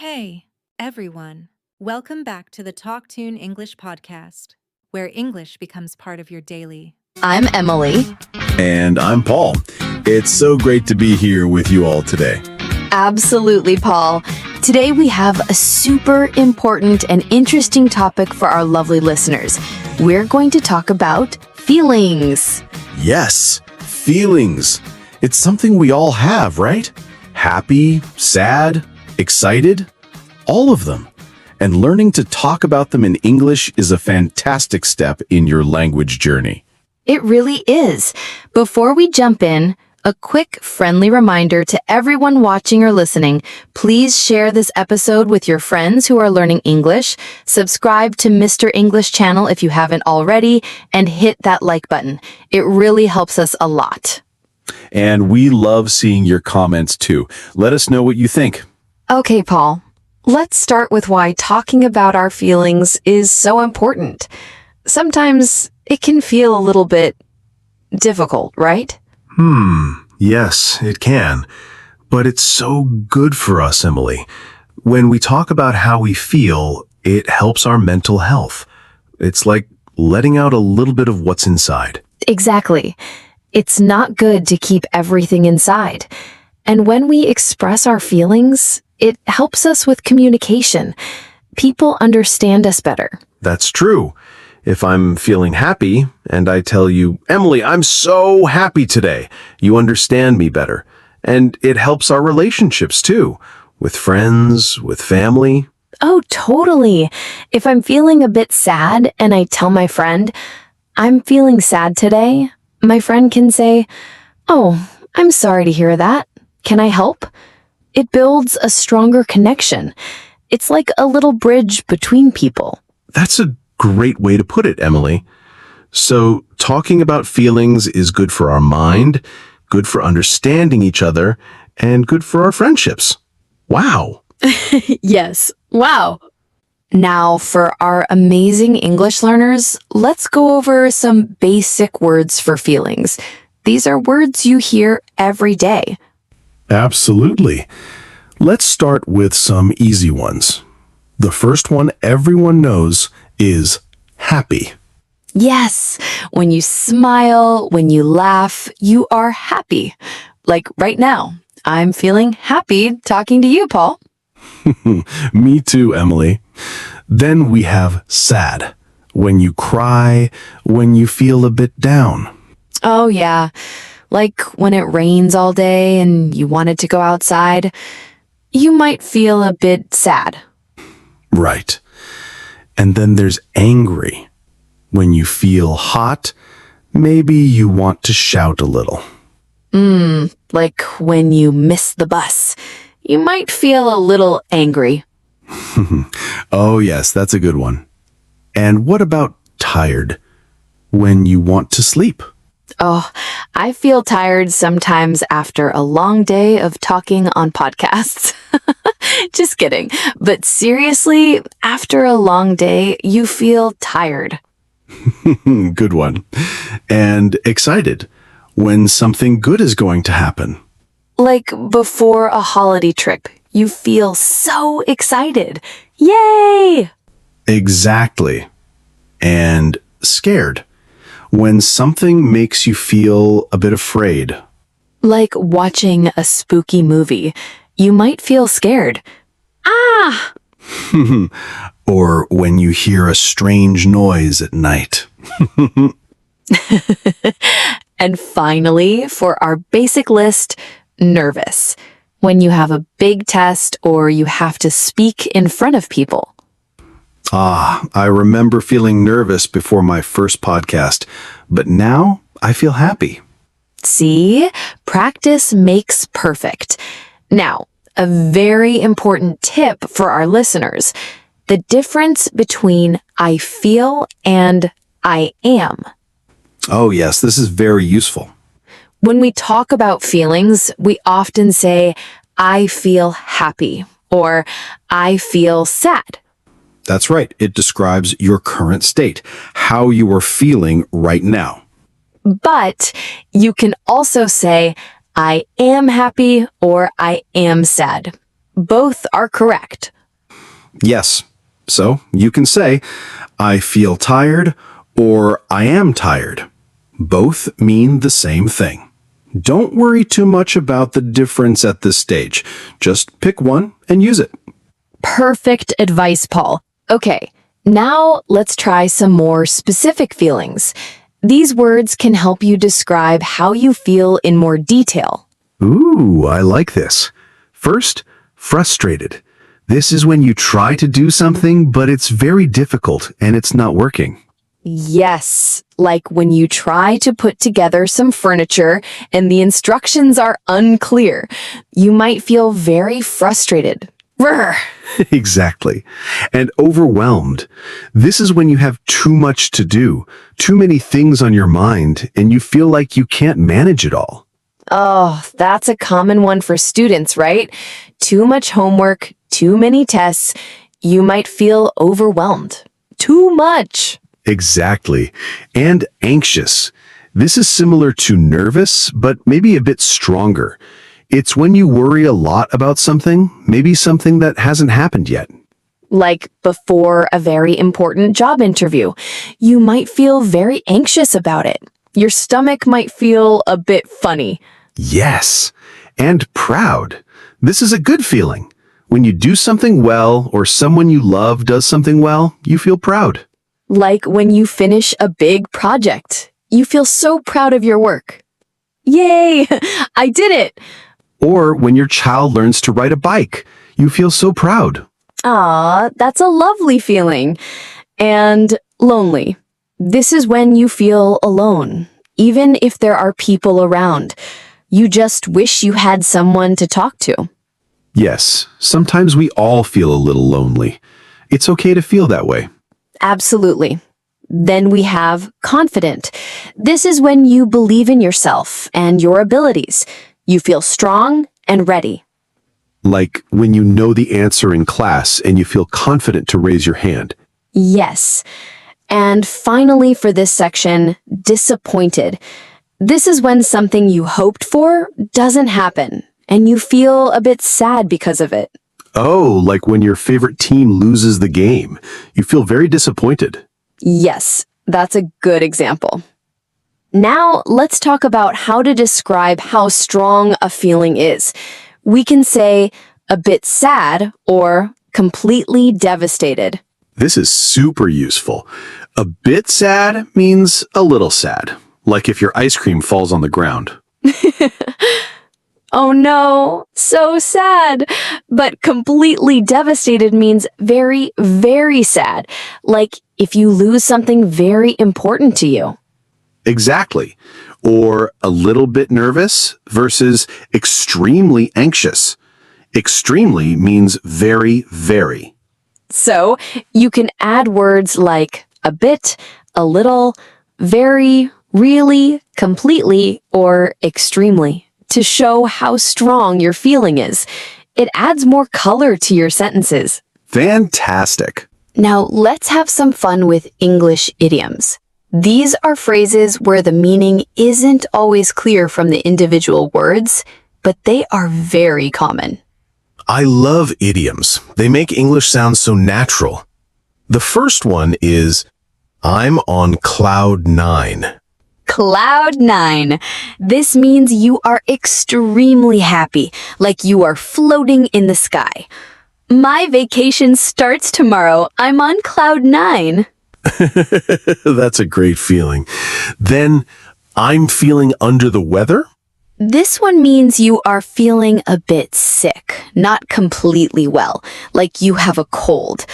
Hey, everyone. Welcome back to the TalkTune English podcast, where English becomes part of your daily. I'm Emily. And I'm Paul. It's so great to be here with you all today. Absolutely, Paul. Today we have a super important and interesting topic for our lovely listeners. We're going to talk about feelings. Yes, feelings. It's something we all have, right? Happy, sad, excited, all of them. And learning to talk about them in English is a fantastic step in your language journey. It really is. Before we jump in, a quick friendly reminder to everyone watching or listening, please share this episode with your friends who are learning English, subscribe to Mr. English channel if you haven't already, and hit that like button. It really helps us a lot. And we love seeing your comments too. Let us know what you think. Okay, Paul. Let's start with why talking about our feelings is so important. Sometimes it can feel a little bit difficult, right? Yes, it can. But it's so good for us, Emily. When we talk about how we feel, it helps our mental health. It's like letting out a little bit of what's inside. Exactly. It's not good to keep everything inside. And when we express our feelings, it helps us with communication. People understand us better. That's true. If I'm feeling happy and I tell you, Emily, I'm so happy today, you understand me better. And it helps our relationships too, with friends, with family. Oh, totally. If I'm feeling a bit sad and I tell my friend, I'm feeling sad today, my friend can say, "Oh, I'm sorry to hear that. Can I help?" It builds a stronger connection. It's like a little bridge between people. That's a great way to put it, Emily. So talking about feelings is good for our mind, good for understanding each other, and good for our friendships. Wow. Yes. Wow. Now, for our amazing English learners, let's go over some basic words for feelings. These are words you hear every day. Absolutely. Let's start with some easy ones. The first one everyone knows is happy. Yes, when you smile, when you laugh, you are happy. Like right now, I'm feeling happy talking to you, Paul. Me too, Emily. Then we have sad. When you cry, when you feel a bit down. Oh, yeah. Like when it rains all day and you wanted to go outside, you might feel a bit sad. Right. And then there's angry. When you feel hot, maybe you want to shout a little. Like when you miss the bus, you might feel a little angry. Oh, yes, that's a good one. And what about tired? When you want to sleep. Oh, I feel tired sometimes after a long day of talking on podcasts. Just kidding. But seriously, after a long day, you feel tired. Good one. And excited. When something good is going to happen. Like before a holiday trip, you feel so excited. Yay! Exactly. And scared. When something makes you feel a bit afraid. Like watching a spooky movie, you might feel scared. Ah! Or when you hear a strange noise at night. And finally, for our basic list, nervous. When you have a big test or you have to speak in front of people. I remember feeling nervous before my first podcast, but now I feel happy. See, practice makes perfect. Now, a very important tip for our listeners, the difference between I feel and I am. Oh yes, this is very useful. When we talk about feelings, we often say, I feel happy or I feel sad. That's right. It describes your current state, how you are feeling right now. But you can also say, I am happy or I am sad. Both are correct. Yes. So you can say, I feel tired or I am tired. Both mean the same thing. Don't worry too much about the difference at this stage. Just pick one and use it. Perfect advice, Paul. Okay, now let's try some more specific feelings. These words can help you describe how you feel in more detail. Ooh, I like this. First, frustrated. This is when you try to do something, but it's very difficult and it's not working. Yes, like when you try to put together some furniture and the instructions are unclear. You might feel very frustrated. Brr. Exactly. And overwhelmed. This is when you have too much to do, too many things on your mind, and you feel like you can't manage it all. Oh, that's a common one for students, right? Too much homework, too many tests. You might feel overwhelmed. Too much. Exactly. And anxious. This is similar to nervous, but maybe a bit stronger. It's when you worry a lot about something, maybe something that hasn't happened yet. Like before a very important job interview, you might feel very anxious about it. Your stomach might feel a bit funny. Yes. And proud. This is a good feeling. When you do something well or someone you love does something well, you feel proud. Like when you finish a big project. You feel so proud of your work. Yay! I did it! Or when your child learns to ride a bike, you feel so proud. Ah, that's a lovely feeling. And lonely. This is when you feel alone, even if there are people around. You just wish you had someone to talk to. Yes, sometimes we all feel a little lonely. It's okay to feel that way. Absolutely. Then we have confident. This is when you believe in yourself and your abilities. You feel strong and ready. Like when you know the answer in class and you feel confident to raise your hand. Yes. And finally, for this section, disappointed. This is when something you hoped for doesn't happen, and you feel a bit sad because of it. Oh, like when your favorite team loses the game. You feel very disappointed. Yes, that's a good example. Now, let's talk about how to describe how strong a feeling is. We can say a bit sad or completely devastated. This is super useful. A bit sad means a little sad, like if your ice cream falls on the ground. Oh no, so sad. But completely devastated means very, very sad, like if you lose something very important to you. Exactly. Or a little bit nervous versus extremely anxious. Extremely means very, very. So you can add words like a bit, a little, very, really, completely, or extremely to show how strong your feeling is. It adds more color to your sentences. Fantastic. Now let's have some fun with English idioms. These are phrases where the meaning isn't always clear from the individual words, but they are very common. I love idioms. They make English sound so natural. The first one is, I'm on cloud nine. Cloud nine. This means you are extremely happy, like you are floating in the sky. My vacation starts tomorrow. I'm on cloud nine. That's a great feeling. Then, I'm feeling under the weather? This one means you are feeling a bit sick, not completely well, like you have a cold.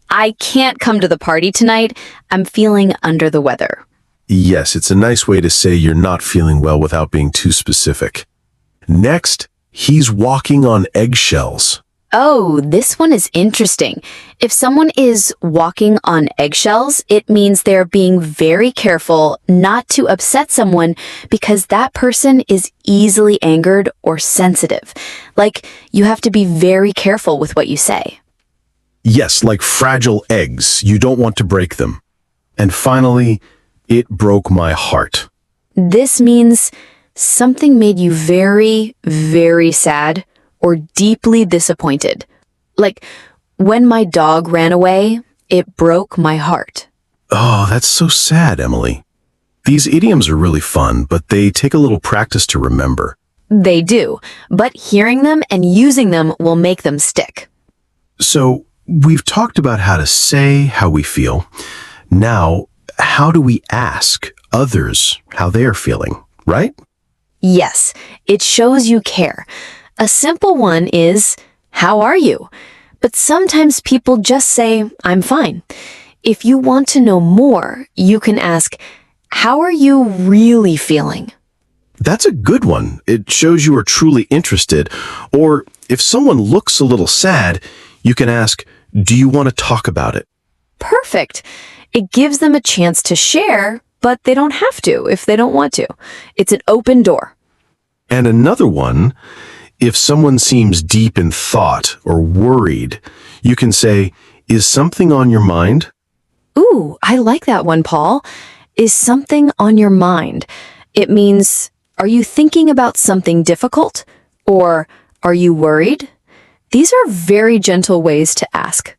I can't come to the party tonight. I'm feeling under the weather. Yes, it's a nice way to say you're not feeling well without being too specific. Next, he's walking on eggshells. Oh, this one is interesting. If someone is walking on eggshells, it means they're being very careful not to upset someone because that person is easily angered or sensitive. Like, you have to be very careful with what you say. Yes, like fragile eggs. You don't want to break them. And finally, it broke my heart. This means something made you very, very sad or deeply disappointed. Like, when my dog ran away, it broke my heart. Oh, that's so sad, Emily. These idioms are really fun, but they take a little practice to remember. They do, but hearing them and using them will make them stick. So, we've talked about how to say how we feel. Now, how do we ask others how they are feeling, right? Yes, it shows you care. A simple one is, "How are you?" But sometimes people just say, "I'm fine." If you want to know more, you can ask, "How are you really feeling?" That's a good one. It shows you are truly interested. Or if someone looks a little sad, you can ask, "Do you want to talk about it?" Perfect. It gives them a chance to share, but they don't have to if they don't want to. It's an open door. And another one, if someone seems deep in thought or worried, you can say, "Is something on your mind?" Ooh, I like that one, Paul. Is something on your mind? It means, are you thinking about something difficult? Or are you worried? These are very gentle ways to ask.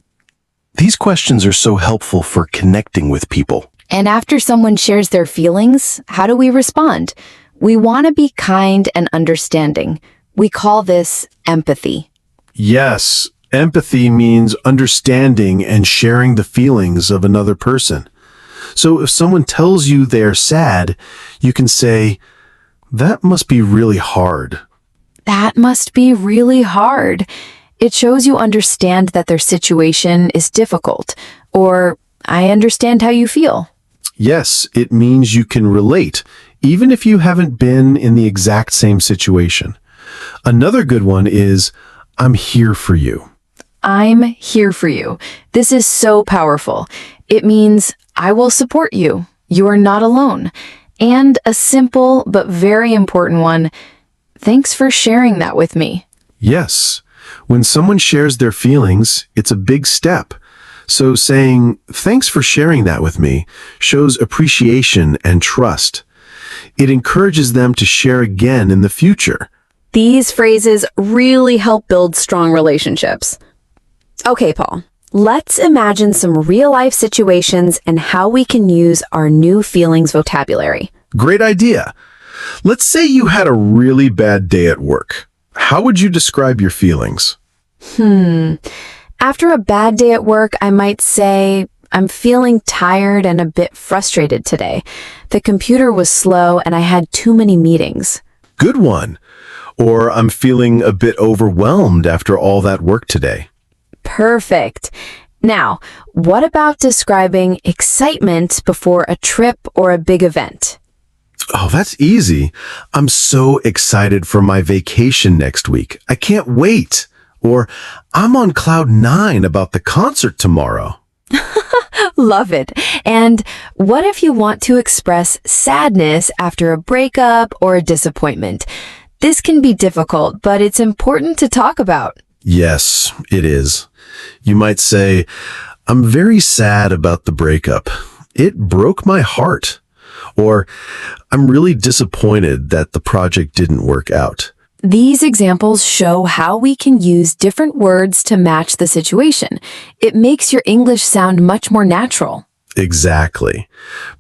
These questions are so helpful for connecting with people. And after someone shares their feelings, how do we respond? We want to be kind and understanding. We call this empathy. Yes, empathy means understanding and sharing the feelings of another person. So if someone tells you they're sad, you can say, "That must be really hard." That must be really hard. It shows you understand that their situation is difficult, or I understand how you feel. Yes, it means you can relate, even if you haven't been in the exact same situation. Another good one is, "I'm here for you." I'm here for you. This is so powerful. It means I will support you. You are not alone. And a simple but very important one, thanks for sharing that with me. Yes, when someone shares their feelings, it's a big step. So saying, "Thanks for sharing that with me," shows appreciation and trust. It encourages them to share again in the future. These phrases really help build strong relationships. Okay, Paul, let's imagine some real-life situations and how we can use our new feelings vocabulary. Great idea. Let's say you had a really bad day at work. How would you describe your feelings? After a bad day at work, I might say, "I'm feeling tired and a bit frustrated today. The computer was slow and I had too many meetings." Good one. Or, "I'm feeling a bit overwhelmed after all that work today." Perfect. Now, what about describing excitement before a trip or a big event? Oh, that's easy. "I'm so excited for my vacation next week. I can't wait." Or, "I'm on cloud 9 about the concert tomorrow." Love it. And what if you want to express sadness after a breakup or a disappointment? This can be difficult, but it's important to talk about. Yes, it is. You might say, "I'm very sad about the breakup. It broke my heart." Or, "I'm really disappointed that the project didn't work out." These examples show how we can use different words to match the situation. It makes your English sound much more natural. Exactly.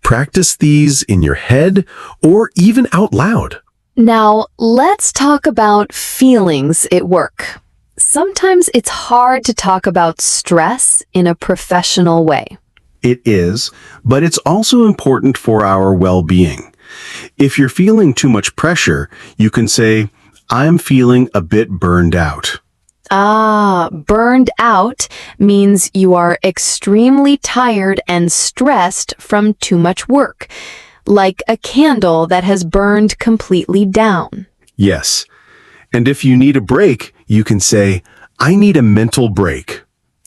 Practice these in your head or even out loud. Now, let's talk about feelings at work. Sometimes it's hard to talk about stress in a professional way. It is, but it's also important for our well-being. If you're feeling too much pressure, you can say, "I'm feeling a bit burned out." Burned out means you are extremely tired and stressed from too much work, like a candle that has burned completely down. Yes. And if you need a break, you can say, "I need a mental break."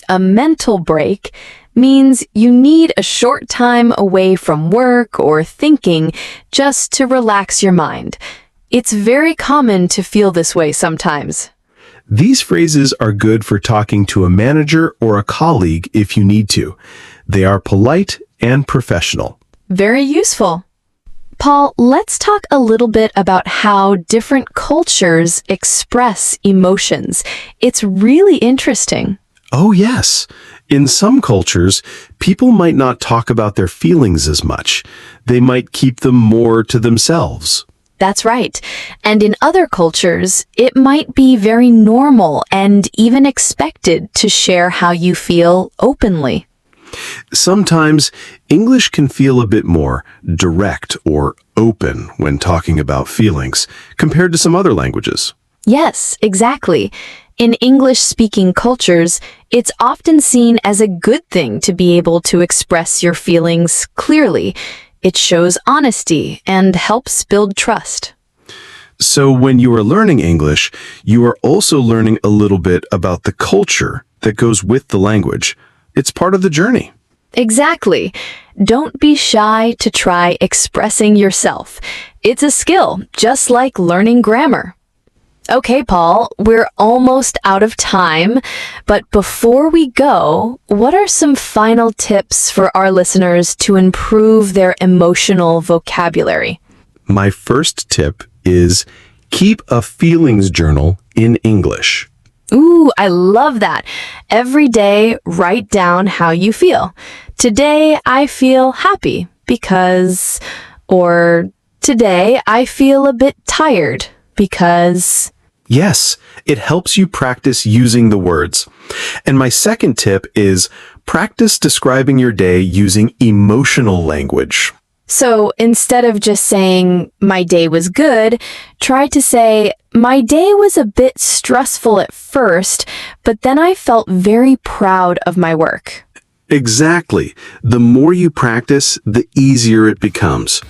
A mental break means you need a short time away from work or thinking just to relax your mind. It's very common to feel this way sometimes. These phrases are good for talking to a manager or a colleague if you need to. They are polite and professional. Very useful. Paul, let's talk a little bit about how different cultures express emotions. It's really interesting. Oh, yes. In some cultures, people might not talk about their feelings as much. They might keep them more to themselves. That's right. And in other cultures, it might be very normal and even expected to share how you feel openly. Sometimes English can feel a bit more direct or open when talking about feelings compared to some other languages. Yes, exactly. In English-speaking cultures, it's often seen as a good thing to be able to express your feelings clearly. It shows honesty and helps build trust. So when you are learning English, you are also learning a little bit about the culture that goes with the language. It's part of the journey. Exactly. Don't be shy to try expressing yourself. It's a skill, just like learning grammar. Okay, Paul, we're almost out of time, but before we go, what are some final tips for our listeners to improve their emotional vocabulary? My first tip is keep a feelings journal in English. Ooh, I love that. Every day, write down how you feel. Today, I feel happy because, or today, I feel a bit tired because. Yes, it helps you practice using the words. And my second tip is practice describing your day using emotional language. So instead of just saying, my day was good, try to say, my day was a bit stressful at first, but then I felt very proud of my work. Exactly. The more you practice, the easier it becomes.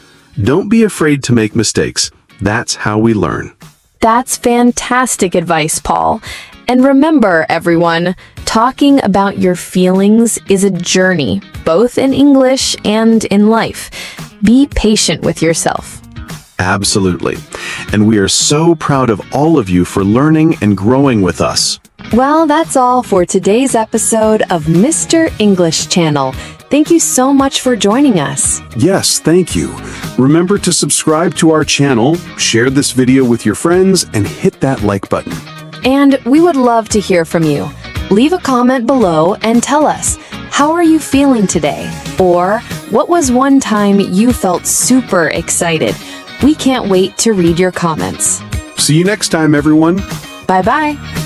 Don't be afraid to make mistakes. That's how we learn. That's fantastic advice, Paul. And remember, everyone, talking about your feelings is a journey, both in English and in life. Be patient with yourself. Absolutely. And we are so proud of all of you for learning and growing with us. Well, that's all for today's episode of Mr. English Channel. Thank you so much for joining us. Yes, thank you. Remember to subscribe to our channel, share this video with your friends, and hit that like button. And we would love to hear from you. Leave a comment below and tell us, how are you feeling today? Or what was one time you felt super excited? We can't wait to read your comments. See you next time, everyone. Bye-bye.